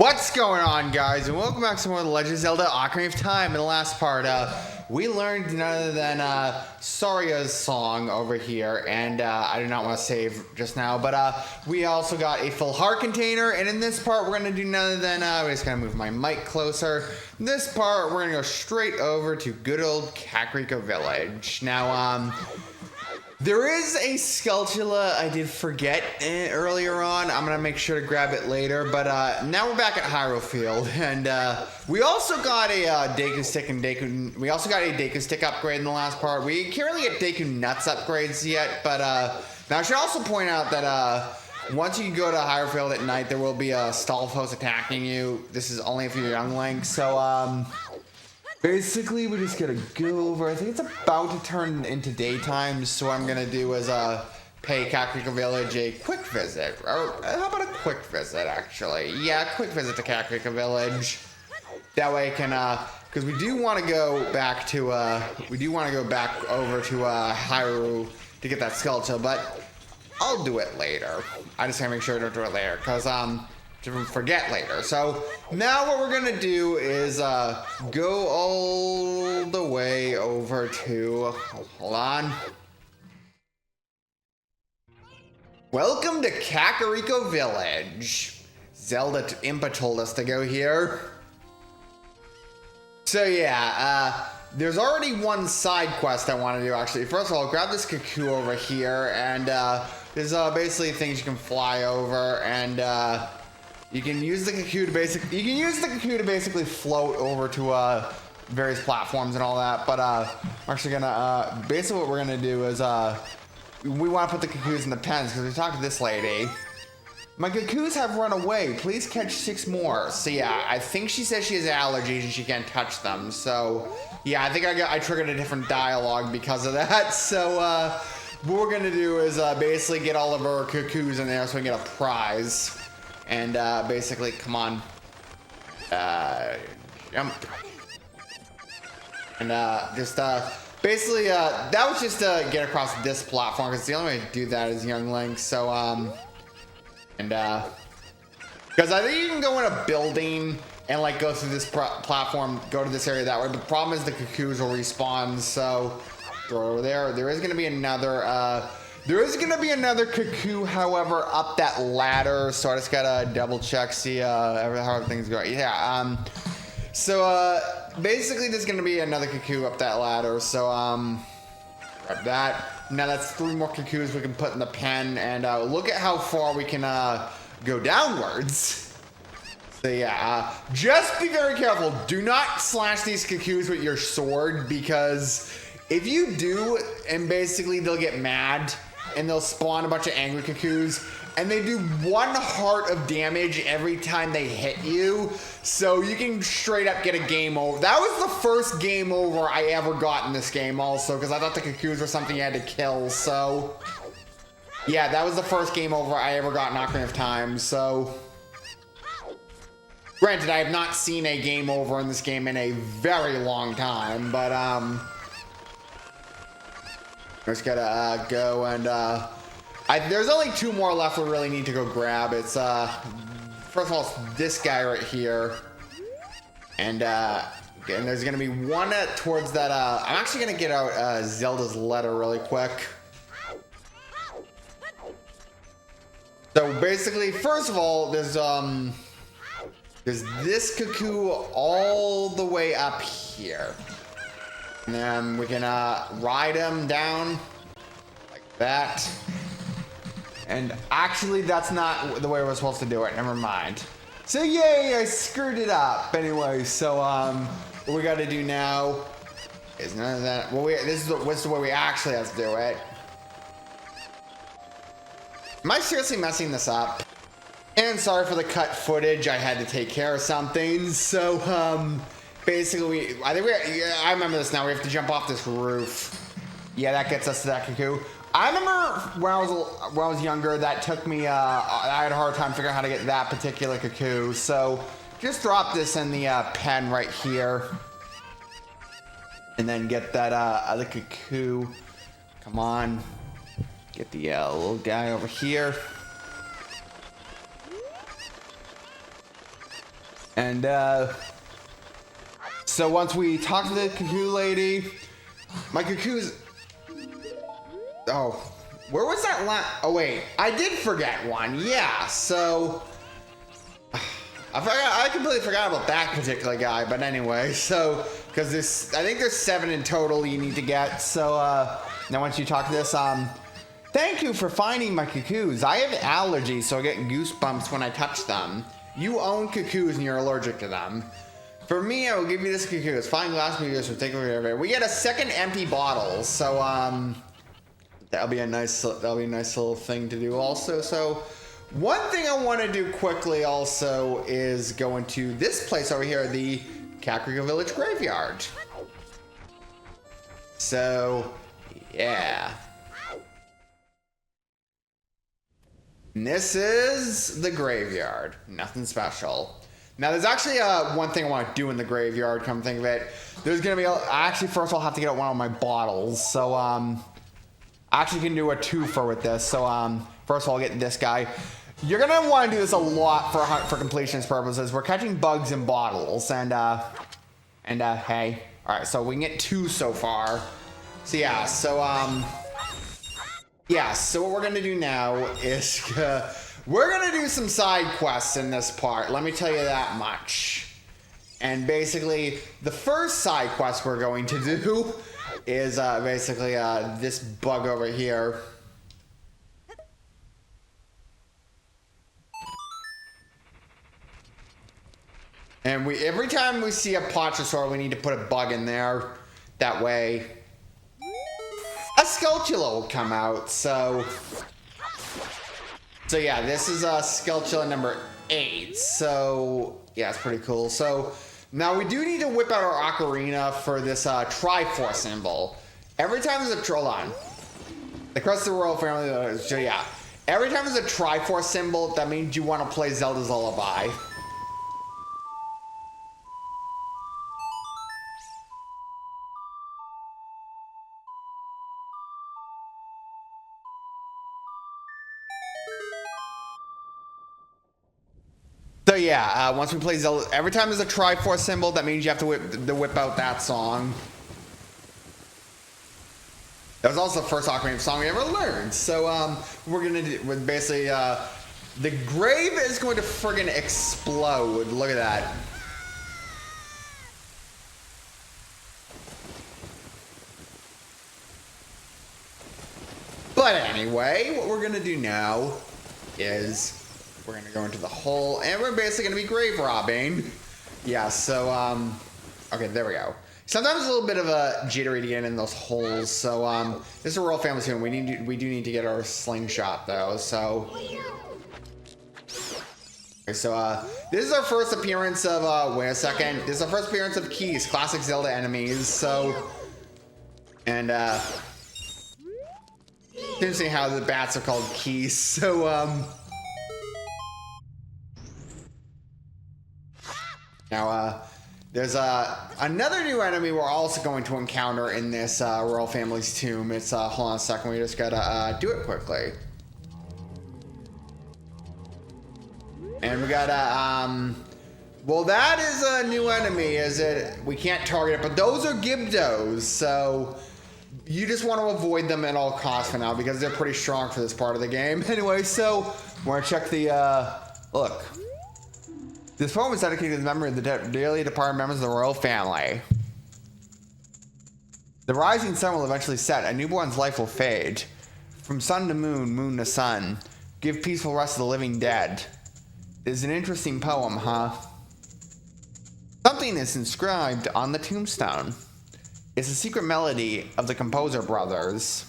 What's going on, guys, and welcome back to more of the Legend of Zelda Ocarina of Time. In the last part, we learned none other than Soria's song over here, and I do not want to save just now, but we also got a full heart container, and in this part, we're going to do none other than, we're just going to move my mic closer. In this part, we're going to go straight over to good old Kakariko Village. Now, there is a Skulltula I did forget earlier on. I'm going to make sure to grab it later. But now we're back at Hyrule Field. And we also got a Deku Stick and Deku... We also got a Deku Stick upgrade in the last part. We can't really get Deku Nuts upgrades yet. But now I should also point out that once you go to Hyrule Field at night, there will be a Stalfos attacking you. This is only if you're young Link. So, basically, we just gotta go over. I think it's about to turn into daytime, so what I'm gonna do is pay Kakariko Village a quick visit. Or how about a quick visit, actually? Yeah, a quick visit to Kakariko Village. That way I can, because we do want to go back to, back over to Hyrule to get that Skulltula, but I'll do it later. I just gotta make sure I don't do it later, because, to forget later. So now what we're gonna do is go all the way over to, hold on. Welcome to Kakariko Village. Zelda Impa told us to go here. So yeah, there's already one side quest I want to do actually. First of all, grab this cuckoo over here, and there's basically things you can fly over, and you can use the cuckoo to basically float over to various platforms and all that. But I'm actually gonna basically what we're gonna do is we want to put the cuckoos in the pens because we talked to this lady. My cuckoos have run away. Please catch 6 more. So yeah, I think she says she has allergies and she can't touch them. So yeah, I think I triggered a different dialogue because of that. So what we're gonna do is basically get all of our cuckoos in there so we can get a prize. And basically, come on, jump, and just basically that was just to get across this platform because the only way to do that is young Link. So and because I think you can go in a building and like go through this platform, go to this area that way. But the problem is the cuckoos will respawn. So throw it over there. There is going to be another. There is going to be another cuckoo, however, up that ladder, so I just got to double check, see how everything's going. Yeah, so basically there's going to be another cuckoo up that ladder, so grab that. Now that's 3 more cuckoos we can put in the pen, and look at how far we can go downwards. So yeah, just be very careful. Do not slash these cuckoos with your sword, because if you do, and basically they'll get mad, and they'll spawn a bunch of angry cuckoos, and they do 1 heart of damage every time they hit you, so you can straight up get a game over. That was the first game over I ever got in this game also, because I thought the cuckoos were something you had to kill, so yeah, that was the first game over I ever got in Ocarina of Time. So granted, I have not seen a game over in this game in a very long time, but just gotta go, and there's only 2 more left we really need to go grab. It's first of all, it's this guy right here, and there's gonna be one towards that. I'm actually gonna get out Zelda's letter really quick. So basically, first of all, there's this cuckoo all the way up here. And then we can ride him down like that. And actually, that's not the way we're supposed to do it. Never mind. So yay, I screwed it up. Anyway, so what we got to do now is none of that. Well, this is the way we actually have to do it. Am I seriously messing this up? And sorry for the cut footage. I had to take care of something. So basically, I remember this now. We have to jump off this roof. Yeah, that gets us to that cuckoo. I remember when I was younger, that took me. I had a hard time figuring out how to get that particular cuckoo. So just drop this in the pen right here, and then get that other cuckoo. Come on, get the little guy over here. And so once we talk to the cuckoo lady, my cuckoo's... Oh, where was that oh wait, I did forget one. Yeah, so I completely forgot about that particular guy. But anyway, so because I think there's 7 in total you need to get. So now once you talk to this, thank you for finding my cuckoos. I have allergies, so I get goosebumps when I touch them. You own cuckoos and you're allergic to them. For me, I will give you this cuckoo. It's fine glass meters for taking care of it. We get a second empty bottle, so that'll be a nice little thing to do also. So one thing I want to do quickly also is go into this place over here, the Kakariko Village Graveyard. So yeah. And this is the graveyard. Nothing special. Now, there's actually one thing I want to do in the graveyard, come think of it. There's going to be... Actually, first I'll have to get out one of my bottles. So, I actually can do a twofer with this. So, first of all, I'll get this guy. You're going to want to do this a lot for completionist purposes. We're catching bugs in bottles. And hey. All right, so we can get 2 so far. So, yeah. So, yeah, so what we're going to do now is... we're going to do some side quests in this part. Let me tell you that much. And basically, the first side quest we're going to do is basically this bug over here. And every time we see a Pachyssaur, we need to put a bug in there. That way, a Skulltula will come out. So yeah, this is Skulltula number 8. So yeah, it's pretty cool. So now we do need to whip out our ocarina for this Triforce symbol. Every time there's a hold on, the crest of the royal family. So yeah, every time there's a Triforce symbol, that means you want to play Zelda's Lullaby. So yeah, once we play Zelda, every time there's a Triforce symbol, that means you have to whip out that song. That was also the first Ocarina song we ever learned. So we're gonna do basically the grave is going to friggin' explode. Look at that. But anyway, what we're gonna do now is we're gonna go into the hole, and we're basically gonna be grave robbing. Yeah, so okay, there we go. Sometimes it's a little bit of a jittery to get in those holes. So this is a royal family tune. We do need to get our slingshot though. So okay, so this is our first appearance of wait a second. This is our first appearance of Keys, classic Zelda enemies. So and interesting how the bats are called Keys. So now, there's another new enemy we're also going to encounter in this royal family's tomb. It's hold on a second, we just gotta do it quickly. And we gotta well, that is a new enemy. Is it? We can't target it, but those are Gibdos, so you just want to avoid them at all costs for now because they're pretty strong for this part of the game. Anyway, so we're gonna check the look. This poem is dedicated to the memory of the dearly departed members of the royal family. The rising sun will eventually set. A newborn's life will fade. From sun to moon, moon to sun. Give peaceful rest to the living dead. It's an interesting poem, huh? Something is inscribed on the tombstone. It's a secret melody of the composer brothers.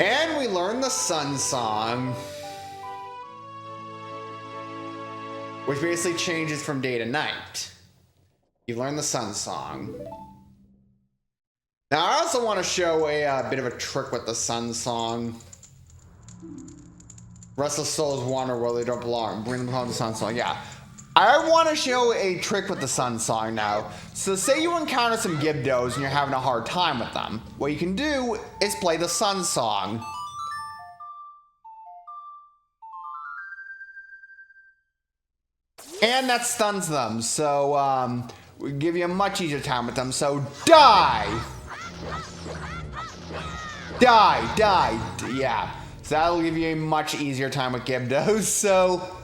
And we learn the Sun Song, which basically changes from day to night. You learn the Sun Song. Now, I also want to show a bit of a trick with the Sun Song. Restless souls wander where they don't belong. Bring them home to Sun Song. Yeah. I want to show a trick with the Sun Song now. So say you encounter some Gibdos and you're having a hard time with them. What you can do is play the Sun Song. And that stuns them. So we give you a much easier time with them. So die! Die, die, yeah. So that'll give you a much easier time with Gibdos. So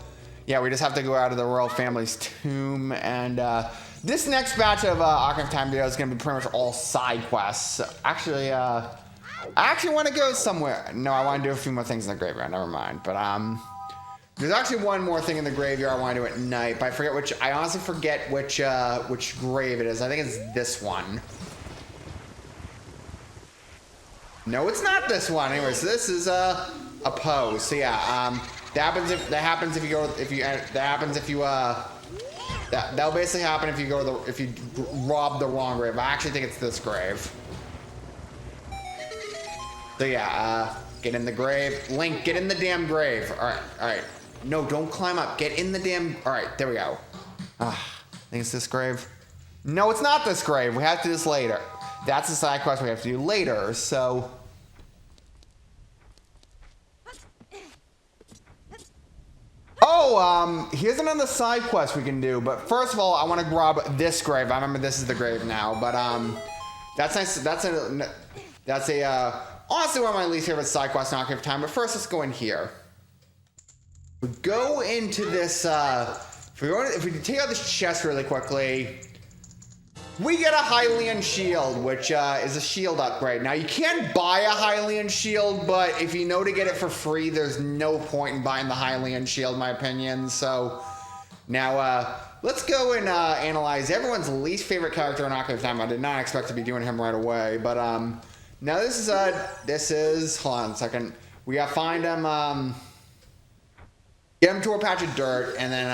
yeah, we just have to go out of the royal family's tomb. And this next batch of Ocarina of Time videos is going to be pretty much all side quests. Actually, I actually want to go somewhere. No, I want to do a few more things in the graveyard. Never mind. But there's actually one more thing in the graveyard I want to do at night. But I forget which. I honestly forget which grave it is. I think it's this one. No, it's not this one. Anyways, so this is a pose. So yeah, that'll basically happen if you rob the wrong grave. I actually think it's this grave. So yeah, get in the grave. Link, get in the damn grave. All right. No, don't climb up. Get in the damn. All right, there we go. I think it's this grave. No, it's not this grave. We have to do this later. That's the side quest we have to do later, so. Oh, here's another side quest we can do, but first of all, I want to grab this grave. I remember this is the grave now, but, that's nice. That's honestly one of my least favorite side quests in Ocarina of Time, but first let's go in here. We go into this, if we take out this chest really quickly, we get a Hylian shield, which is a shield upgrade. Now, you can buy a Hylian shield, but if you know to get it for free, there's no point in buying the Hylian shield, in my opinion. So, now, let's go and analyze everyone's least favorite character in Ocarina of Time. I did not expect to be doing him right away, but now this is, hold on a second. We gotta find him, get him to a patch of dirt, and then,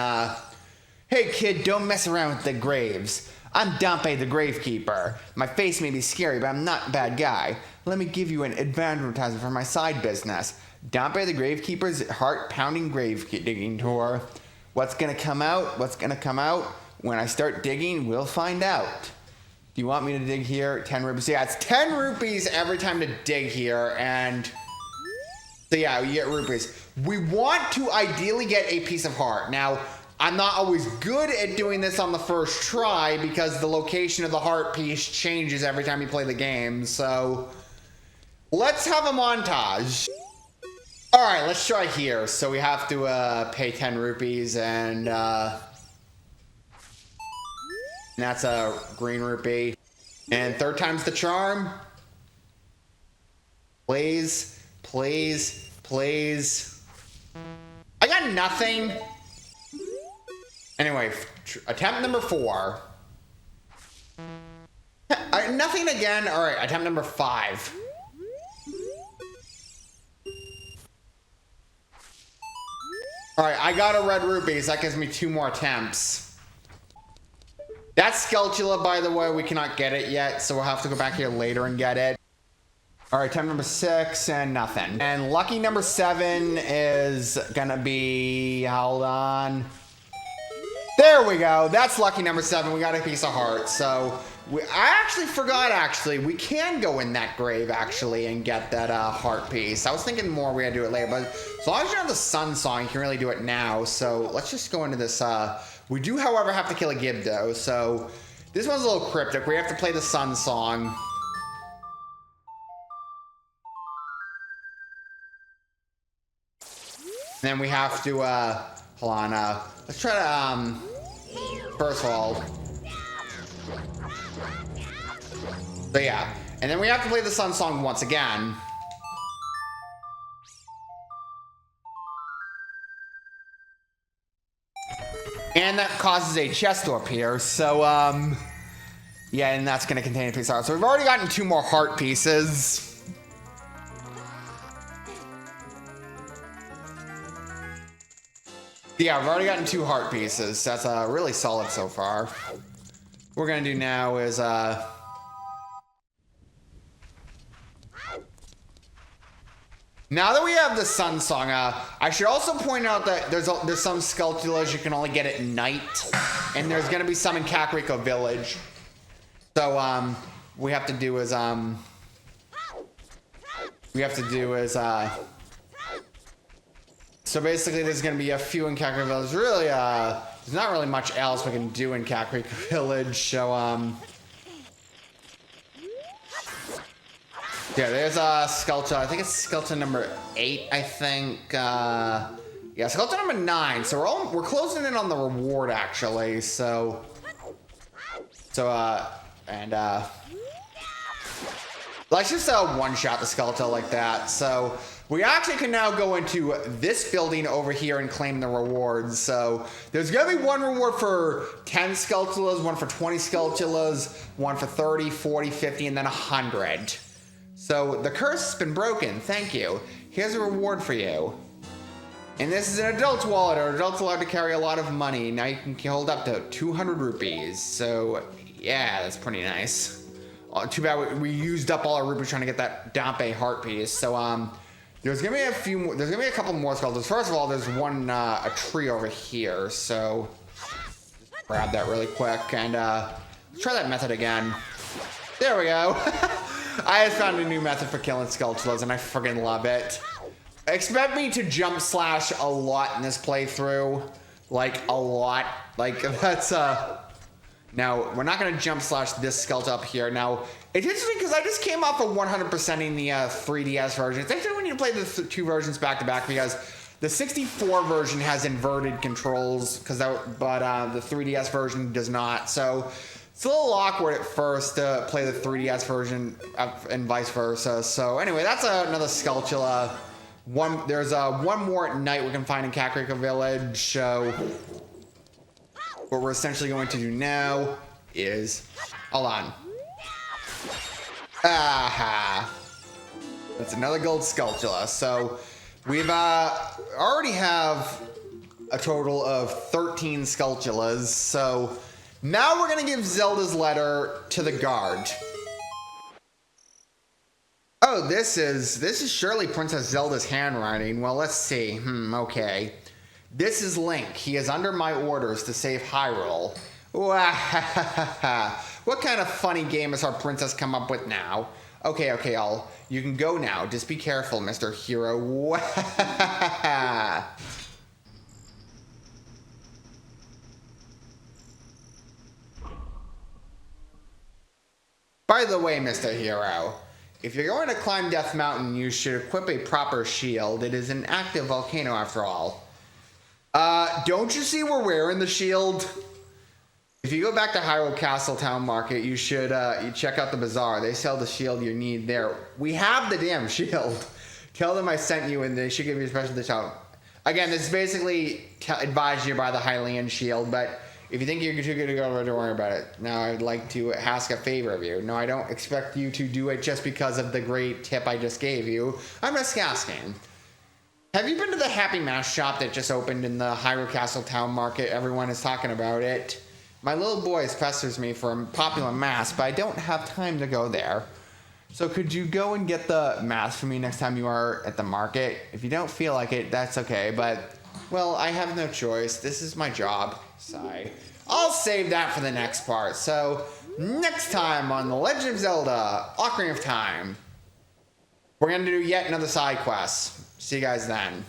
hey kid, don't mess around with the graves. I'm Dampé the Gravekeeper. My face may be scary, but I'm not a bad guy. Let me give you an advertisement for my side business. Dampé the Gravekeeper's heart-pounding grave digging tour. What's gonna come out? What's gonna come out? When I start digging, we'll find out. Do you want me to dig here? 10 rupees. Yeah, it's 10 rupees every time to dig here, and so yeah, you get rupees. We want to ideally get a piece of heart. Now, I'm not always good at doing this on the first try because the location of the heart piece changes every time you play the game. So let's have a montage. All right, let's try here. So we have to pay 10 rupees and that's a green rupee. And third time's the charm. Please, please, please. I got nothing. Anyway, attempt number 4. Nothing again. All right, attempt number 5. All right, I got a red rupees. That gives me 2 more attempts. That Skeltula, by the way, we cannot get it yet, so we'll have to go back here later and get it. All right, attempt number 6 and nothing. And lucky number 7 is gonna be, hold on. There we go. That's lucky number 7. We got a piece of heart. So I actually forgot. We can go in that grave and get that heart piece. I was thinking more we had to do it later, but as long as you have the Sun Song, you can really do it now. So let's just go into this. We do, however, have to kill a Gibdo. So this one's a little cryptic. We have to play the Sun Song. And then we have to hold on. Let's try to first of all. So yeah, and then we have to play the Sun Song once again. And that causes a chest to appear. So yeah, and that's gonna contain a piece of heart. So we've already gotten 2 more heart pieces. Yeah, I've already gotten 2 heart pieces. That's really solid so far. What we're gonna do now is Now that we have the Sun Song, I should also point out that there's some Skulltulas you can only get at night, and there's gonna be some in Kakariko Village. So we have to do is so basically there's gonna be a few in Kakariko Village. Really, there's not really much else we can do in Kakariko Village. So yeah, there's a Skulltula. I think it's Skulltula number 8. I think. Yeah, Skulltula number 9. So we're closing in on the reward actually. So let's just one-shot the Skulltula like that. So we actually can now go into this building over here and claim the rewards. So there's gonna be one reward for 10 Skulltulas, one for 20 Skulltulas, one for 30, 40, 50, and then 100. So the curse has been broken. Thank you. Here's a reward for you. And this is an adult's wallet. Our adult's allowed to carry a lot of money. Now you can hold up to 200 rupees. So yeah, that's pretty nice. Too bad we used up all our rupees trying to get that Dampe heart piece. So there's gonna be a few more. There's gonna be a couple more skeletons. First of all, there's a tree over here. So just grab that really quick and let's try that method again. There we go. I just found a new method for killing Skulltulas and I friggin' love it. Expect me to jump slash a lot in this playthrough. Like, a lot. Like, that's, Now, we're not gonna jump slash this Skulltula up here. Now, it's interesting because I just came off of 100%ing the 3DS version. It's actually when you play the two versions back to back because the 64 version has inverted controls, but the 3DS version does not. So, it's a little awkward at first to play the 3DS version and vice versa. So anyway, that's another Skulltula. There's one more at night we can find in Kakariko Village. So what we're essentially going to do now is, hold on. Aha! That's another gold Skulltula. So we've already have a total of 13 Skulltulas. So now we're gonna give Zelda's letter to the guard. Oh, this is surely Princess Zelda's handwriting. Well, let's see. Okay. This is Link. He is under my orders to save Hyrule. What kind of funny game has our princess come up with now? Okay, you can go now. Just be careful, Mr. Hero. By the way, Mr. Hero, if you're going to climb Death Mountain, you should equip a proper shield. It is an active volcano after all. Don't you see we're wearing the shield? If you go back to Hyrule Castle Town Market, you should you check out the bazaar. They sell the shield you need there. We have the damn shield. Tell them I sent you and they should give you a special discount. Again, this is basically advised you by the Hylian shield, but if you think you're too good to go, don't worry about it. Now, I'd like to ask a favor of you. No, I don't expect you to do it just because of the great tip I just gave you. I'm just asking. Have you been to the Happy Mask shop that just opened in the Hyrule Castle Town Market? Everyone is talking about it. My little boy pesters me for a popular mask, but I don't have time to go there. So could you go and get the mask for me next time you are at the market? If you don't feel like it, that's okay, but, well, I have no choice. This is my job. Sigh. I'll save that for the next part. So, next time on The Legend of Zelda, Ocarina of Time, we're going to do yet another side quest. See you guys then.